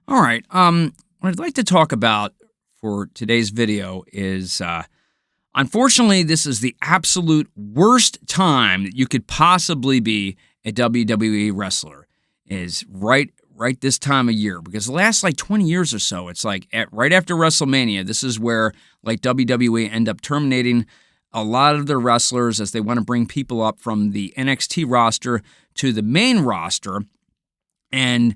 All right. What I'd like to talk about for today's video is, unfortunately, this is the absolute worst time that you could possibly be a WWE wrestler. Is right this time of year, because the last 20 years or so, it's right after WrestleMania. This is where WWE end up terminating a lot of their wrestlers as they want to bring people up from the NXT roster to the main roster. And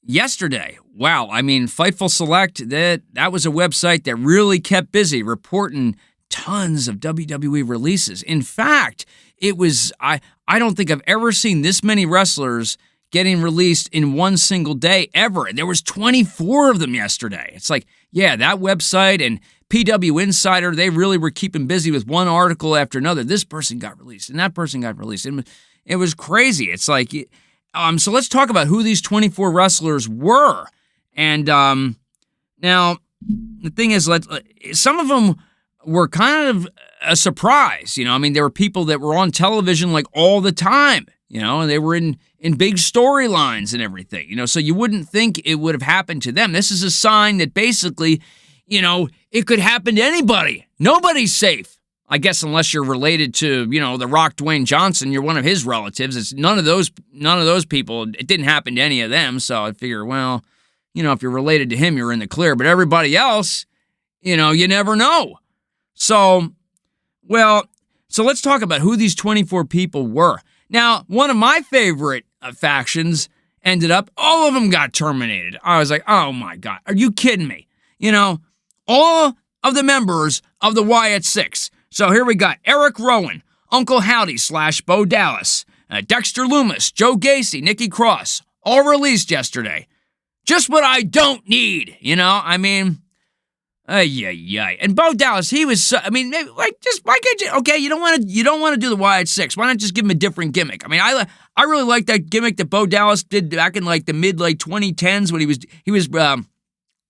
yesterday, wow, Fightful Select, that was a website that really kept busy reporting tons of WWE releases. In fact, it was, I don't think I've ever seen this many wrestlers getting released in one single day ever. And there was 24 of them yesterday. It's that website and PW Insider, they really were keeping busy with one article after another. This person got released and that person got released. And it was crazy. It's so let's talk about who these 24 wrestlers were. And now, the thing is, some of them were kind of a surprise. There were people that were on television all the time, and they were in big storylines and everything, so you wouldn't think it would have happened to them. This is a sign that basically, it could happen to anybody. Nobody's safe. I guess unless you're related to, The Rock, Dwayne Johnson, you're one of his relatives. It's none of those people. It didn't happen to any of them. So I figure, well, if you're related to him, you're in the clear. But everybody else, you never know. So let's talk about who these 24 people were. Now, one of my favorite factions ended up, all of them got terminated. I was like, oh my God, are you kidding me? All of the members of the Wyatt Six. So here we got Eric Rowan, Uncle Howdy / Bo Dallas, Dexter Lumis, Joe Gacy, Nikki Cross, all released yesterday. Just what I don't need, And Bo Dallas, he was, maybe, just why can't you? Okay, you don't want to do the Wyatt Six. Why not just give him a different gimmick? I really like that gimmick that Bo Dallas did back in the mid 2010s when he was.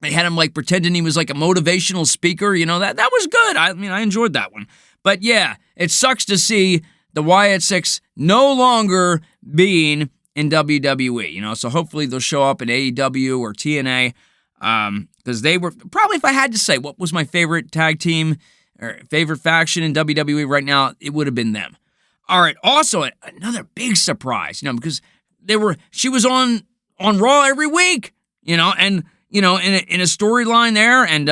They had him pretending he was a motivational speaker. That was good. I enjoyed that one. But yeah, it sucks to see the Wyatt Six no longer being in WWE. So hopefully they'll show up in AEW or TNA. Because they were probably, if I had to say what was my favorite tag team or favorite faction in WWE right now, it would have been them. All right. Also, another big surprise, because she was on Raw every week, and in a storyline there, and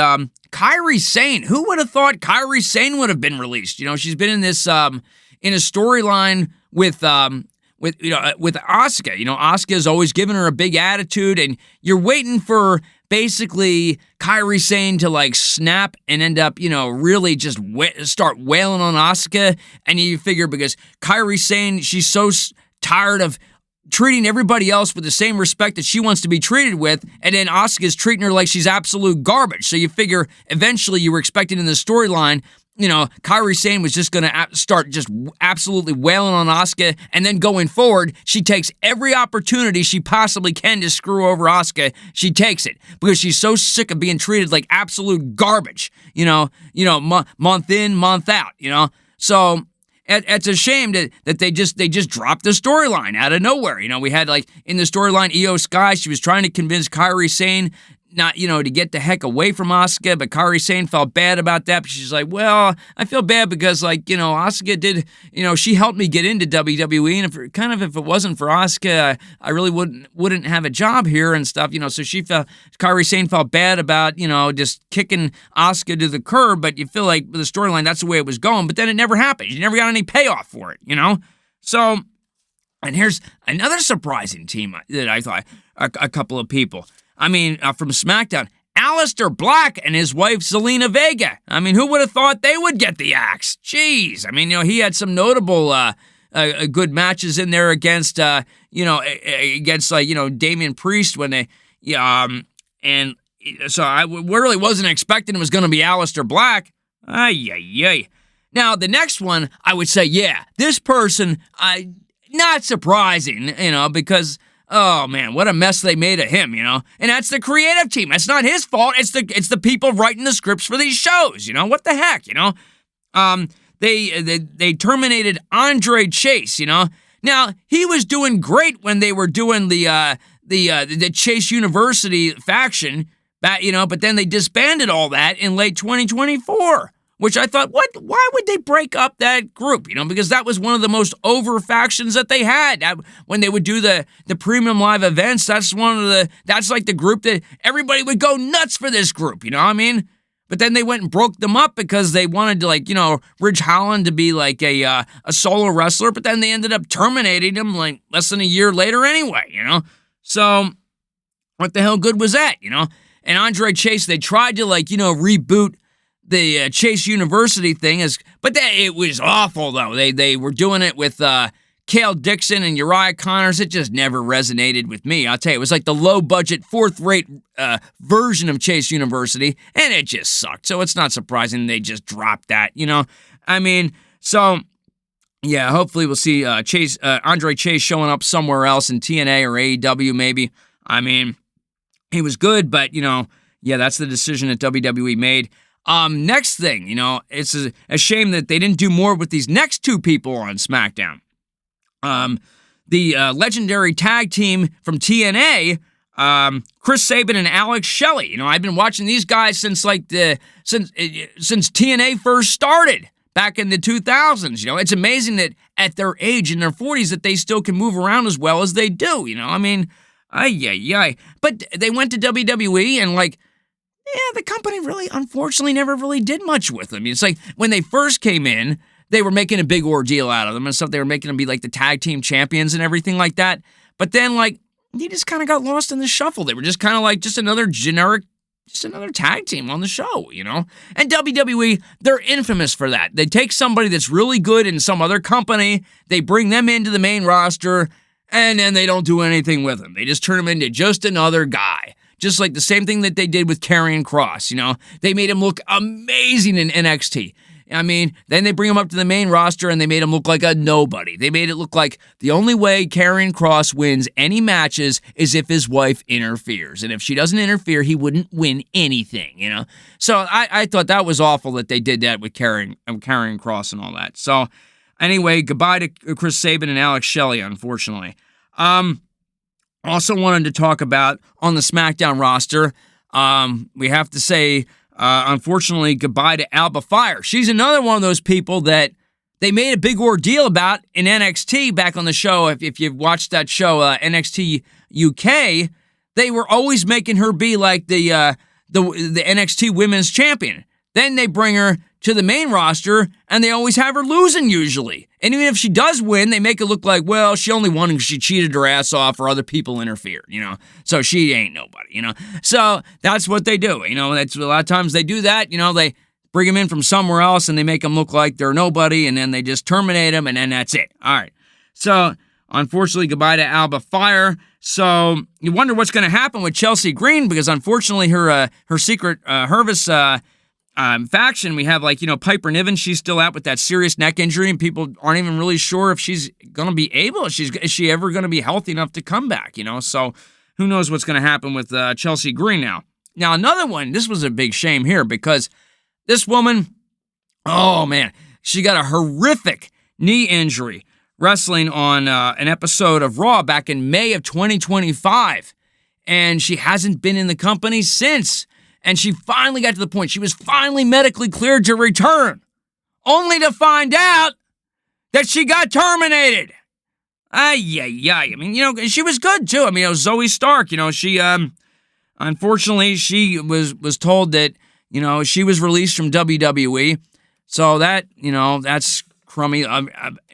Kairi Sane. Who would have thought Kairi Sane would have been released? She's been in this in a storyline with Asuka. Asuka's always given her a big attitude, and you're waiting for basically Kairi Sane to snap and end up, really just start wailing on Asuka. And you figure because Kairi Sane, she's so tired of treating everybody else with the same respect that she wants to be treated with, and then Asuka's treating her like she's absolute garbage. So you figure eventually you were expecting in the storyline, Kairi Sane was just going to start just absolutely wailing on Asuka, and then going forward, she takes every opportunity she possibly can to screw over Asuka. She takes it because she's so sick of being treated like absolute garbage, month in, month out, So it's a shame that they just dropped the storyline out of nowhere. We had in the storyline, Io Sky, she was trying to convince Kairi Sane not, to get the heck away from Asuka, but Kairi Sane felt bad about that. But she's like, well, I feel bad because Asuka did, she helped me get into WWE, and if it wasn't for Asuka, I really wouldn't have a job here and stuff, So Kairi Sane felt bad about, just kicking Asuka to the curb. But you feel like with the storyline, that's the way it was going. But then it never happened. You never got any payoff for it, So, and here's another surprising team that I thought a couple of people. From SmackDown, Aleister Black and his wife, Zelina Vega. Who would have thought they would get the axe? Jeez. He had some notable good matches in there against Damian Priest when they, and so I really wasn't expecting it was going to be Aleister Black. Ay. Now, the next one, I would say, yeah, this person, not surprising, because oh man, what a mess they made of him, And that's the creative team. That's not his fault. It's the people writing the scripts for these shows. What the heck, They terminated Andre Chase. Now he was doing great when they were doing the the Chase University faction, but then they disbanded all that in late 2024, which I thought, why would they break up that group? Because that was one of the most over factions that they had. When they would do the premium live events, that's like the group that everybody would go nuts for this group, you know what I mean? But then they went and broke them up because they wanted to, Ridge Holland to be like a solo wrestler, but then they ended up terminating him like less than a year later anyway, So what the hell good was that, And Andre Chase, they tried to reboot the Chase University thing, but it was awful though. They were doing it with Cale Dixon and Uriah Connors. It just never resonated with me. I'll tell you, it was like the low-budget, fourth-rate version of Chase University, and it just sucked. So it's not surprising they just dropped that, So, yeah, hopefully we'll see Andre Chase showing up somewhere else in TNA or AEW maybe. He was good, but, that's the decision that WWE made. Next thing, it's a shame that they didn't do more with these next two people on SmackDown. The legendary tag team from TNA, Chris Sabin and Alex Shelley. I've been watching these guys since TNA first started back in the 2000s. It's amazing that at their age, in their 40s, that they still can move around as well as they do. But they went to WWE and the company really, unfortunately, never really did much with them. It's like when they first came in, they were making a big ordeal out of them and stuff. They were making them be like the tag team champions and everything like that. But then, they just kind of got lost in the shuffle. They were just kind of just another generic, just another tag team on the show, And WWE, they're infamous for that. They take somebody that's really good in some other company, they bring them into the main roster, and then they don't do anything with them. They just turn them into just another guy. Just like the same thing that they did with Karrion Kross, They made him look amazing in NXT. Then they bring him up to the main roster and they made him look like a nobody. They made it look like the only way Karrion Kross wins any matches is if his wife interferes. And if she doesn't interfere, he wouldn't win anything, So I thought that was awful that they did that with Karrion Kross and all that. So anyway, goodbye to Chris Sabin and Alex Shelley, unfortunately. Also wanted to talk about on the SmackDown roster, we have to say, unfortunately, goodbye to Alba Fire. She's another one of those people that they made a big ordeal about in NXT back on the show. If you've watched that show, NXT UK, they were always making her be like the NXT Women's Champion. Then they bring her to the main roster, and they always have her losing usually. And even if she does win, they make it look like, well, she only won because she cheated her ass off or other people interfered, So she ain't nobody, So that's what they do, That's a lot of times they do that, They bring them in from somewhere else, and they make them look like they're nobody, and then they just terminate them, and then that's it. All right. So, unfortunately, goodbye to Alba Fire. So, you wonder what's going to happen with Chelsea Green, because unfortunately her secret Hervis faction, we have Piper Niven. She's still out with that serious neck injury, and people aren't even really sure if she's going to be able. Is she ever going to be healthy enough to come back? So who knows what's going to happen with Chelsea Green now. Now another one. This was a big shame here because this woman, oh man, she got a horrific knee injury wrestling on an episode of Raw back in May of 2025, and she hasn't been in the company since. And she finally got to the point. She was finally medically cleared to return, only to find out that she got terminated. She was good, too. It was Zoe Stark. She, unfortunately, she was told that, she was released from WWE. So that, that's crummy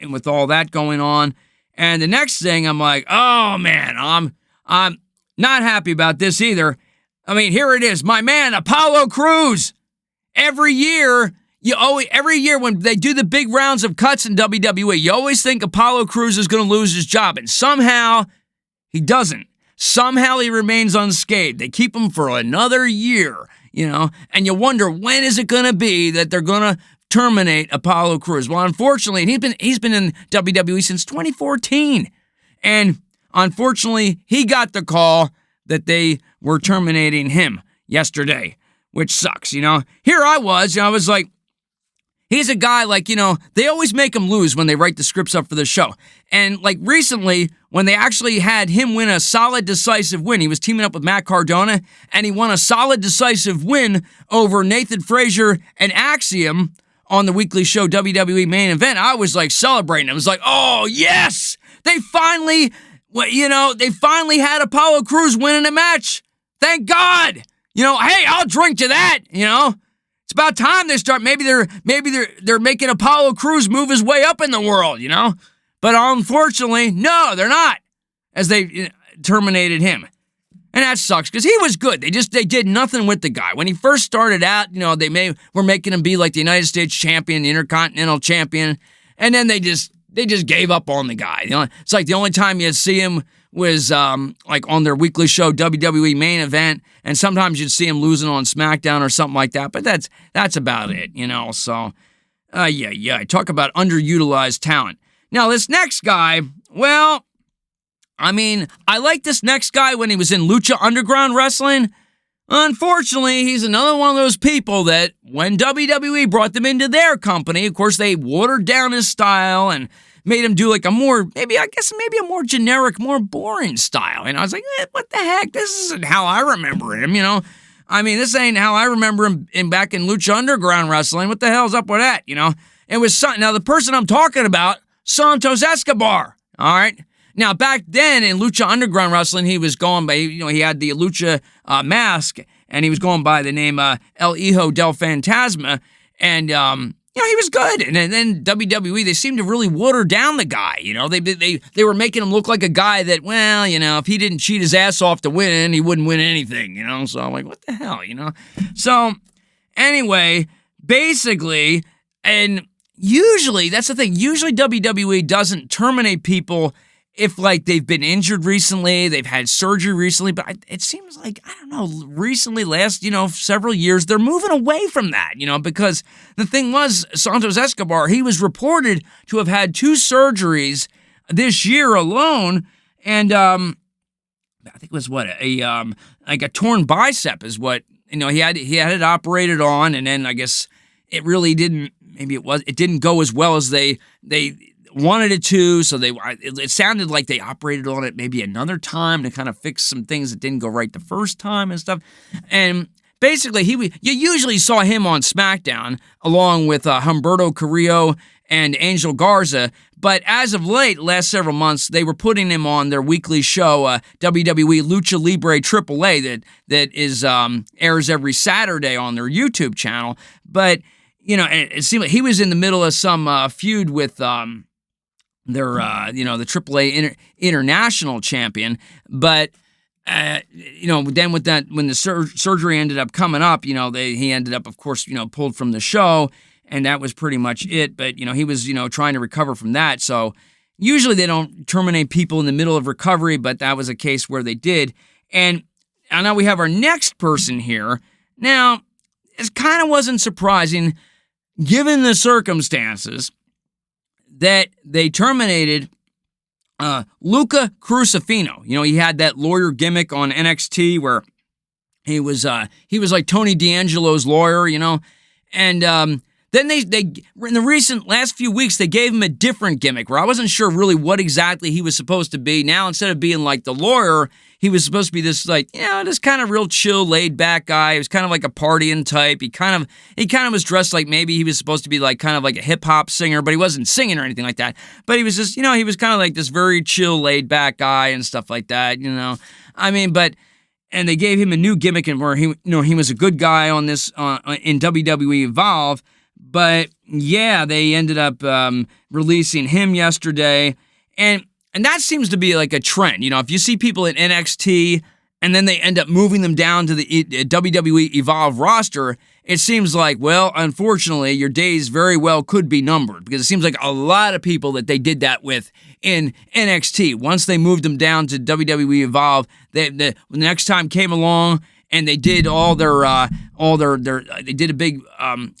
with all that going on. And the next thing, I'm like, oh, man, I'm not happy about this either. Here it is, my man, Apollo Crews. Every year when they do the big rounds of cuts in WWE, you always think Apollo Crews is going to lose his job, and somehow he doesn't. Somehow he remains unscathed. They keep him for another year, and you wonder, when is it going to be that they're going to terminate Apollo Crews? Well, unfortunately, he's been in WWE since 2014, and unfortunately, he got the call that they were terminating him yesterday, which sucks, Here I was like, He's a guy like, they always make him lose when they write the scripts up for the show. And like recently, when they actually had him win a solid, decisive win, he was teaming up with Matt Cardona, and he won a solid, decisive win over Nathan Frazier and Axiom on the weekly show WWE Main Event. I was like celebrating. I was like, oh, yes! They finally had Apollo Crews winning a match. Thank God! Hey, I'll drink to that, It's about time they start. Maybe they're making Apollo Crews move his way up in the world, But unfortunately, no, they're not, as they terminated him. And that sucks, because he was good. They did nothing with the guy. When he first started out, they were making him be like the United States champion, the Intercontinental champion, and then they just gave up on the guy. It's like the only time you'd see him was like on their weekly show, WWE Main Event, and sometimes you'd see him losing on SmackDown or something like that, but that's about it, So, talk about underutilized talent. Now, this next guy, well, I like this next guy when he was in Lucha Underground Wrestling. Unfortunately, he's another one of those people that when WWE brought them into their company, of course, they watered down his style and made him do like a more, maybe a more generic, more boring style. And I was like, what the heck? This isn't how I remember him, this ain't how I remember him back in Lucha Underground Wrestling. What the hell's up with that, It was something. Now, the person I'm talking about, Santos Escobar, all right? Now, back then in Lucha Underground Wrestling, he was going by, he had the Lucha mask, and he was going by the name El Hijo del Fantasma, and, he was good. And then WWE, they seemed to really water down the guy, They were making him look like a guy that, well, if he didn't cheat his ass off to win, he wouldn't win anything, So I'm like, what the hell, So, anyway, basically, and usually, that's the thing, usually WWE doesn't terminate people if, like, they've been injured recently, they've had surgery recently, but it seems like, I don't know, recently, last, several years, they're moving away from that, because the thing was, Santos Escobar, he was reported to have had 2 surgeries this year alone, and, I think it was like a torn bicep is what, he had it operated on, and then I guess it really didn't, it didn't go as well as they wanted it to, so it sounded like they operated on it maybe another time to kind of fix some things that didn't go right the first time and stuff. And basically, you usually saw him on SmackDown along with Humberto Carrillo and Angel Garza, but as of late, last several months, they were putting him on their weekly show, WWE Lucha Libre AAA, that is airs every Saturday on their YouTube channel. But it seemed like he was in the middle of some feud with their, the AAA international champion. But, then with that, when the surgery ended up coming up, he ended up, of course, pulled from the show, and that was pretty much it. But, he was, trying to recover from that. So usually they don't terminate people in the middle of recovery, but that was a case where they did. And now we have our next person here. Now, it kind of wasn't surprising, given the circumstances, that they terminated Luca Crucifino. He had that lawyer gimmick on NXT where he was like Tony D'Angelo's lawyer, and then they in the last few weeks, they gave him a different gimmick where I wasn't sure really what exactly he was supposed to be. Now, instead of being like the lawyer, he was supposed to be this, like, this kind of real chill, laid-back guy. He was kind of like a partying type. He kind of was dressed like maybe he was supposed to be like kind of like a hip-hop singer, but he wasn't singing or anything like that. But he was just, he was kind of like this very chill, laid-back guy and stuff like that, and they gave him a new gimmick where he was a good guy on this in WWE Evolve. But yeah, they ended up releasing him yesterday, and that seems to be like a trend. If you see people in NXT and then they end up moving them down to the WWE Evolve roster, it seems like, well, unfortunately, your days very well could be numbered, because it seems like a lot of people that they did that with in NXT, once they moved them down to WWE Evolve, the next time came along and they did they did a big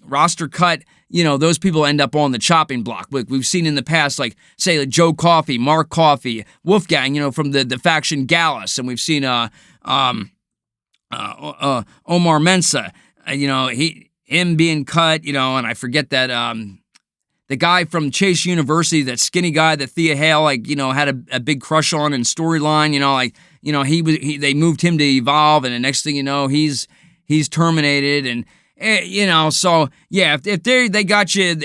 roster cut. Those people end up on the chopping block. We've seen in the past, like, say, like Joe Coffey, Mark Coffey, Wolfgang, from the faction Gallus, and we've seen Omar Mensa. him being cut, and I forget that the guy from Chase University, that skinny guy that Thea Hale, had a big crush on in storyline, they moved him to Evolve, and the next thing you know, he's terminated, and so yeah, if they got you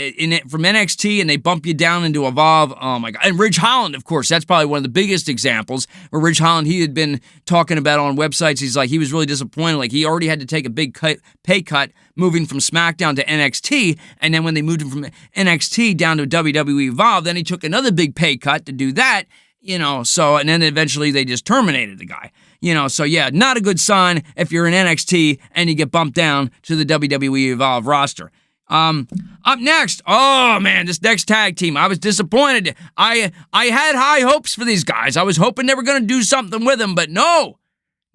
from NXT and they bump you down into Evolve, oh my God. And Ridge Holland, of course, that's probably one of the biggest examples where Ridge Holland, he had been talking about on websites, he was really disappointed, like he already had to take a big pay cut moving from SmackDown to NXT, and then when they moved him from NXT down to WWE Evolve, then he took another big pay cut to do that, and then eventually they just terminated the guy. So yeah, not a good sign if you're in NXT and you get bumped down to the WWE Evolve roster. Up next, oh man, this next tag team, I was disappointed. I had high hopes for these guys. I was hoping they were going to do something with them, but no,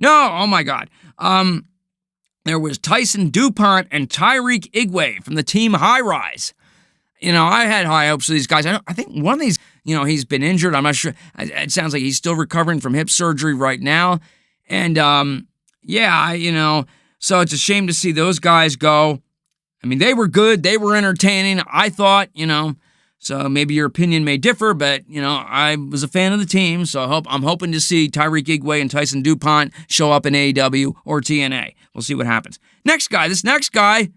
oh my God. There was Tyson DuPont and Tyreek Igwe from the team High Rise. I had high hopes for these guys. I think one of these, he's been injured. I'm not sure. It sounds like he's still recovering from hip surgery right now. And, so it's a shame to see those guys go. I mean, they were good. They were entertaining, I thought, so maybe your opinion may differ, but, I was a fan of the team, so I'm hoping to see Tyreek Igwe and Tyson DuPont show up in AEW or TNA. We'll see what happens. This next guy,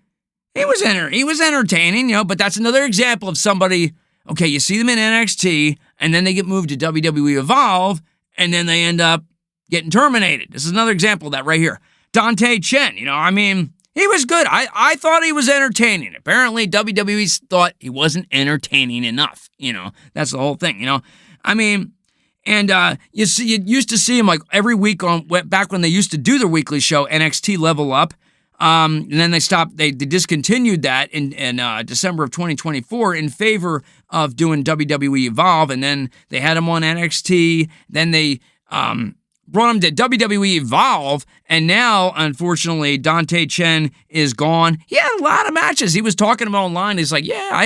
he was entertaining, but that's another example of somebody, okay, you see them in NXT, and then they get moved to WWE Evolve, and then they end up getting terminated. This is another example of that right here. Dante Chen, he was good. I thought he was entertaining. Apparently, WWE thought he wasn't entertaining enough. That's the whole thing, And you used to see him like every week back when they used to do their weekly show, NXT Level Up. And then they discontinued that in December of 2024 in favor of doing WWE Evolve. And then they had him on NXT. Then they brought him to WWE Evolve. And now, unfortunately, Dante Chen is gone. He had a lot of matches. He was talking about online. He's like, yeah, I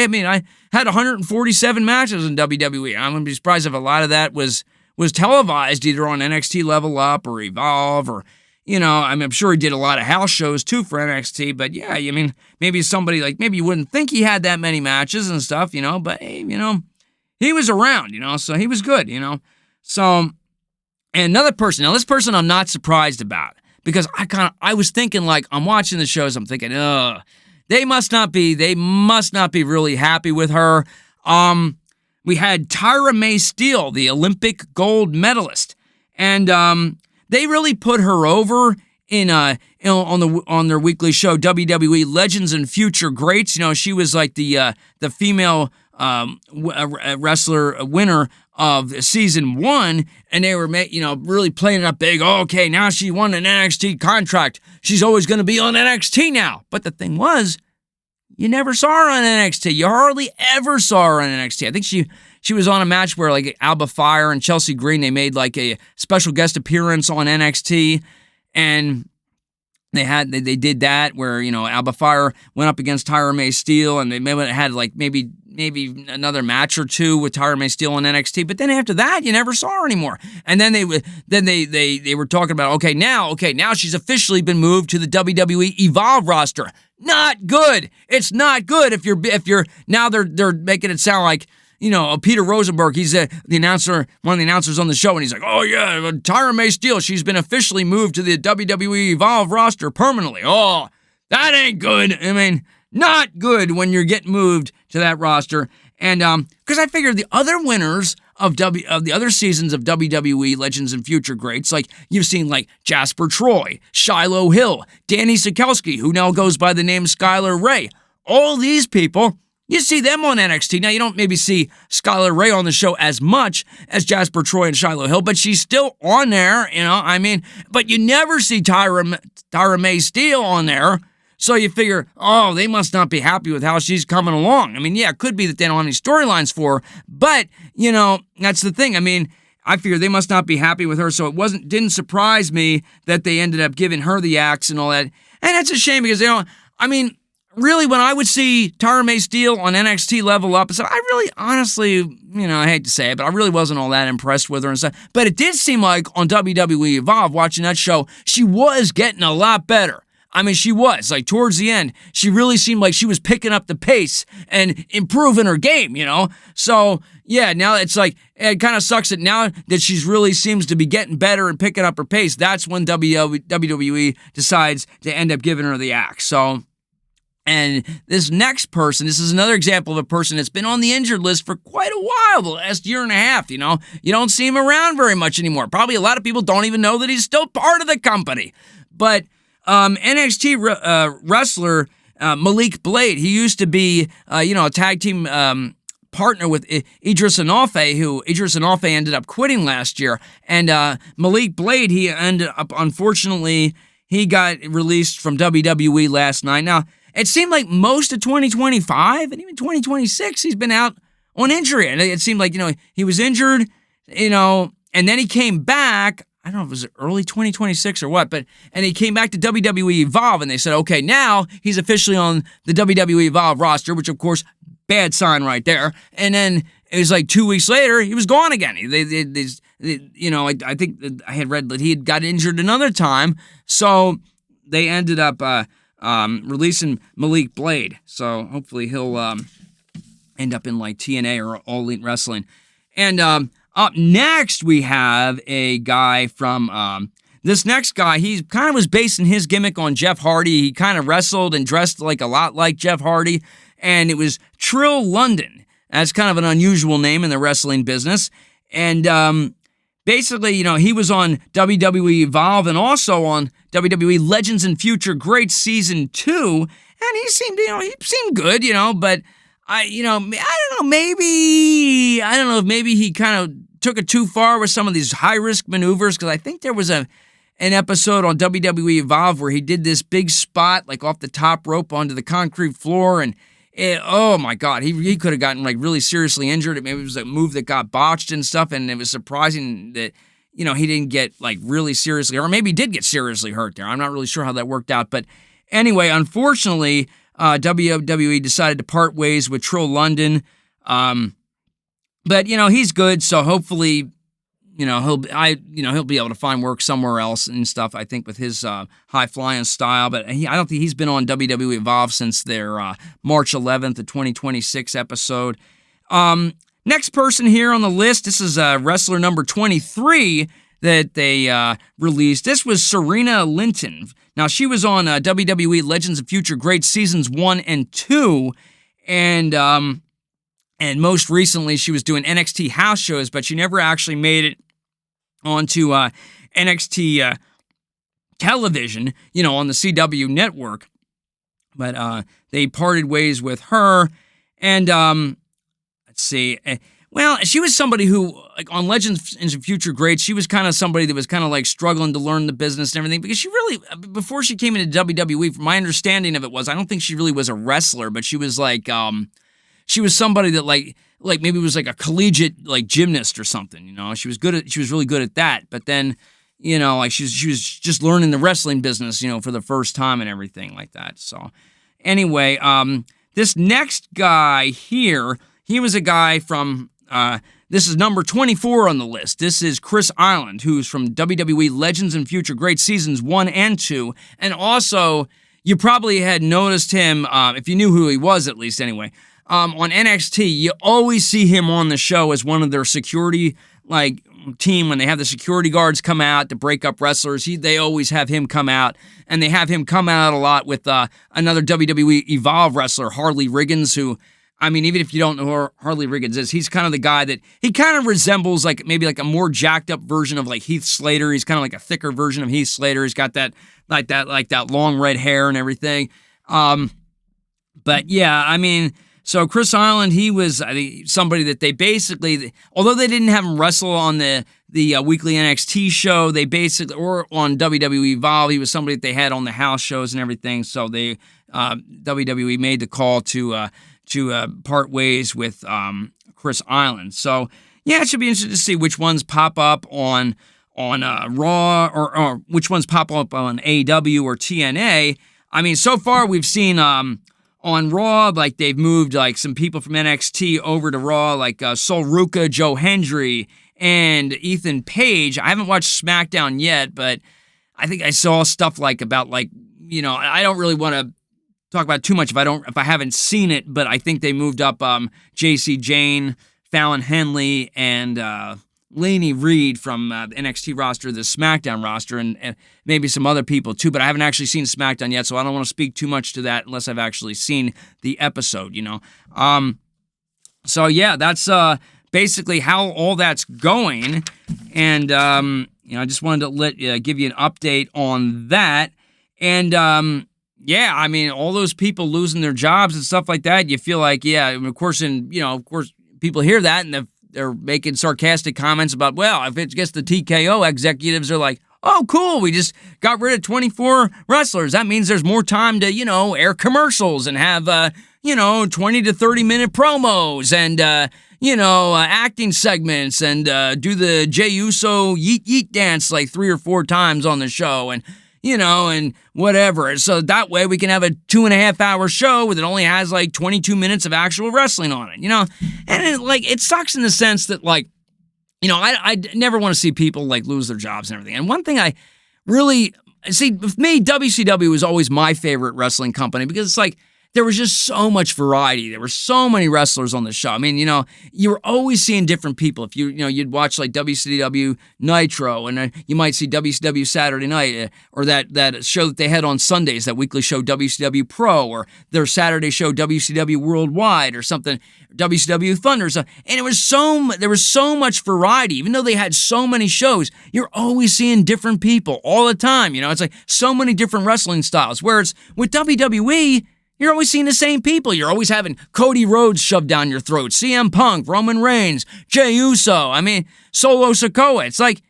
had 147 matches in WWE. I'm going to be surprised if a lot of that was televised either on NXT Level Up or Evolve or, I'm sure he did a lot of house shows too for NXT, but yeah, maybe somebody maybe you wouldn't think he had that many matches and stuff, but hey, he was around, so he was good, So, and another person, now this person I'm not surprised about because I was thinking I'm watching the shows, I'm thinking, they must not be really happy with her. We had Tyra May Steele, the Olympic gold medalist, and they really put her over on their weekly show, WWE Legends and Future Greats. She was like the female wrestler winner of season 1, and they were really playing it up big. Oh, okay, now she won an NXT contract. She's always going to be on NXT now. But the thing was, you never saw her on NXT. You hardly ever saw her on NXT. I think she was on a match where Alba Fire and Chelsea Green, they made a special guest appearance on NXT, and they did that where Alba Fire went up against Tyra May Steele, and they had maybe another match or two with Tyra May Steele on NXT. But then after that, you never saw her anymore. And then they were talking about now she's officially been moved to the WWE Evolve roster. Not good. It's not good if you're now they're making it sound like Peter Rosenberg, he's the announcer, one of the announcers on the show, and he's like, oh yeah, Tyra May Steele, she's been officially moved to the WWE Evolve roster permanently. Oh, that ain't good. Not good when you're getting moved to that roster. And because I figured the other winners of the other seasons of WWE Legends and Future Greats, you've seen Jasper Troy, Shiloh Hill, Danny Sikelski, who now goes by the name Skylar Ray. All these people, you see them on NXT. Now, you don't maybe see Skylar Ray on the show as much as Jasper Troy and Shiloh Hill, but she's still on there, but you never see Tyra May Steele on there. So you figure, oh, they must not be happy with how she's coming along. Yeah, it could be that they don't have any storylines for her, but, that's the thing. I figure they must not be happy with her, so it didn't surprise me that they ended up giving her the axe and all that. And that's a shame because, really, when I would see Tyra May Steele on NXT Level Up, I really, honestly, I hate to say it, but I really wasn't all that impressed with her and stuff. But it did seem like on WWE Evolve, watching that show, she was getting a lot better. I mean, she was. Like, towards the end, she really seemed like she was picking up the pace and improving her game, you know? So, yeah, now it's like, it kind of sucks that now that she's really seems to be getting better and picking up her pace, that's when WWE decides to end up giving her the axe. So, and this next person, this is another example of a person that's been on the injured list for quite a while, the last year and a half, you know? You don't see him around very much anymore. Probably a lot of people don't even know that he's still part of the company. But NXT wrestler Malik Blade, he used to be, a tag team partner with Idris Enofe, who Idris Enofe ended up quitting last year. And Malik Blade, he ended up, unfortunately, he got released from WWE last night. Now, it seemed like most of 2025 and even 2026, he's been out on injury. And it seemed like, he was injured, and then he came back. I don't know if it was early 2026 or what, and he came back to WWE Evolve, and they said, okay, now he's officially on the WWE Evolve roster, which, of course, bad sign right there. And then it was like 2 weeks later, he was gone again. I think I had read that he had got injured another time, so they ended up releasing Malik Blade. So hopefully he'll end up in like TNA or All Elite Wrestling. And up next, we have a guy from, this next guy, he kind of was basing his gimmick on Jeff Hardy. He kind of wrestled and dressed like a lot like Jeff Hardy, and it was Trill London. That's kind of an unusual name in the wrestling business. And basically, he was on WWE Evolve and also on WWE Legends and Future Greats Season 2, and he seemed, he seemed good, but I don't know if maybe he kind of took it too far with some of these high-risk maneuvers, because I think there was an episode on WWE Evolve where he did this big spot, like off the top rope onto the concrete floor, and oh my God, he could have gotten like really seriously injured. Maybe it was a move that got botched and stuff, and it was surprising that, he didn't get like really seriously, or maybe he did get seriously hurt there. I'm not really sure how that worked out, but anyway, unfortunately, WWE decided to part ways with Trill London. But he's good, so hopefully, he'll be able to find work somewhere else and stuff. I think with his high flying style, but I don't think he's been on WWE Evolve since their March 11th of 2026 episode. Next person here on the list, this is wrestler number 23 that they released. This was Serena Linton. Now, she was on WWE Legends of Future Greats Seasons 1 and 2, and most recently she was doing NXT house shows, but she never actually made it onto NXT television, on the CW network. But they parted ways with her, and let's see. Well, she was somebody who, like, on Legends and Future Greats, she was kind of somebody that was kind of like struggling to learn the business and everything, because she really, before she came into WWE, from my understanding of it was, I don't think she really was a wrestler, but she was like, she was somebody that like maybe was like a collegiate like gymnast or something, She was really good at that, but then, like she was just learning the wrestling business, for the first time and everything like that. So anyway, this next guy here, he was a guy from, this is number 24 on the list. This is Chris Island, who's from WWE Legends and Future Greats Seasons 1 and 2. And also, you probably had noticed him, if you knew who he was at least anyway, on NXT, you always see him on the show as one of their security, team. When they have the security guards come out to break up wrestlers, they always have him come out. And they have him come out a lot with another WWE Evolve wrestler, Harley Riggins, who, I mean, even if you don't know who Harley Riggins is, he's kind of the guy that, he kind of resembles maybe a more jacked up version of Heath Slater. He's kind of like a thicker version of Heath Slater. He's got that long red hair and everything. But yeah, I mean, so Chris Island, he was somebody that they basically, although they didn't have him wrestle on the weekly NXT show, they basically, or on WWE Evolve, he was somebody that they had on the house shows and everything. So they, WWE made the call to part ways with Chris Island. So yeah, it should be interesting to see which ones pop up on Raw or which ones pop up on AEW or TNA. I mean, so far we've seen on Raw, they've moved some people from NXT over to Raw, Sol Ruka, Joe Hendry, and Ethan Page. I haven't watched SmackDown yet, but I think I saw stuff about I don't really want to talk about it too much if I haven't seen it, but I think they moved up JC Jane, Fallon Henley, and Lainey Reed from the NXT roster, the Smackdown roster, and maybe some other people too, but I haven't actually seen Smackdown yet, so I don't want to speak too much to that unless I've actually seen the episode, So yeah, that's basically how all that's going, and I just wanted to give you an update on that, and yeah, I mean, all those people losing their jobs and stuff like that, you feel like, yeah, of course, people hear that and they're making sarcastic comments about, well, if it gets the TKO executives are like, oh, cool, we just got rid of 24 wrestlers. That means there's more time to, air commercials and have, 20 to 30 minute promos and, acting segments and do the Jey Uso yeet yeet dance like 3 or 4 times on the show and, and whatever. So that way we can have a 2.5 hour show that only has like 22 minutes of actual wrestling on it, And it sucks in the sense that I never want to see people like lose their jobs and everything. And one thing I really see, with me, WCW was always my favorite wrestling company because it's like, there was just so much variety. There were so many wrestlers on the show. I mean, you were always seeing different people. If you'd watch like WCW Nitro, and you might see WCW Saturday Night, or that show that they had on Sundays, that weekly show WCW Pro, or their Saturday show WCW Worldwide, or something, WCW Thunder. And there was so much variety. Even though they had so many shows, you're always seeing different people all the time. It's like so many different wrestling styles. Whereas with WWE, you're always seeing the same people. You're always having Cody Rhodes shoved down your throat, CM Punk, Roman Reigns, Jey Uso, Solo Sikoa. It's like,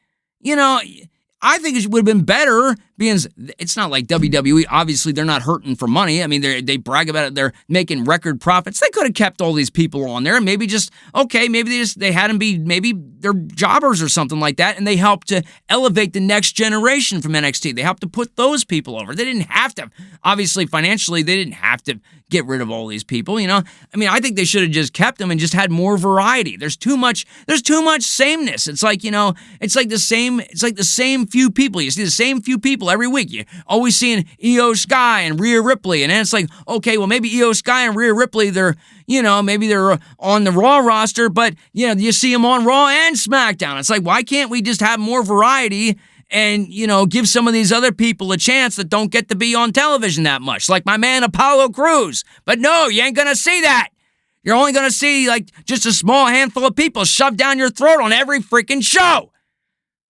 I think it would have been better because it's not like WWE. Obviously, they're not hurting for money. I mean, they brag about it. They're making record profits. They could have kept all these people on there and maybe they had them be maybe they're jobbers or something like that, and they helped to elevate the next generation from NXT. They helped to put those people over. They didn't have to. Obviously, financially, they didn't have to get rid of all these people. I think they should have just kept them and just had more variety. There's too much sameness. It's like the same few people. You see the same few people every week. You're always seeing Io Sky and Rhea Ripley, and then it's like, okay, well, maybe Io Sky and Rhea Ripley, maybe they're on the Raw roster, but you see them on Raw and SmackDown. It's like, why can't we just have more variety and, give some of these other people a chance that don't get to be on television that much, like my man Apollo Crews? But no, you ain't gonna see that. You're only gonna see like just a small handful of people shoved down your throat on every freaking show.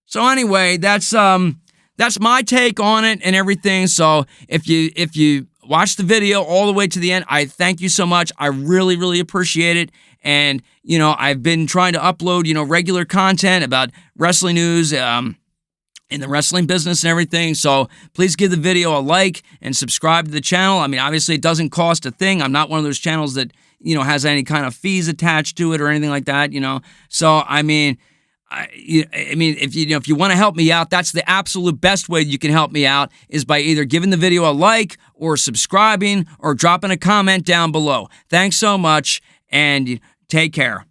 So anyway, that's my take on it and everything. So if you watch the video all the way to the end, I thank you so much. I really, really appreciate it. And, I've been trying to upload, regular content about wrestling news, in the wrestling business and everything. So please give the video a like and subscribe to the channel. I mean, obviously it doesn't cost a thing. I'm not one of those channels that, has any kind of fees attached to it or anything like that, So, if you want to help me out, that's the absolute best way you can help me out is by either giving the video a like or subscribing or dropping a comment down below. Thanks so much and take care.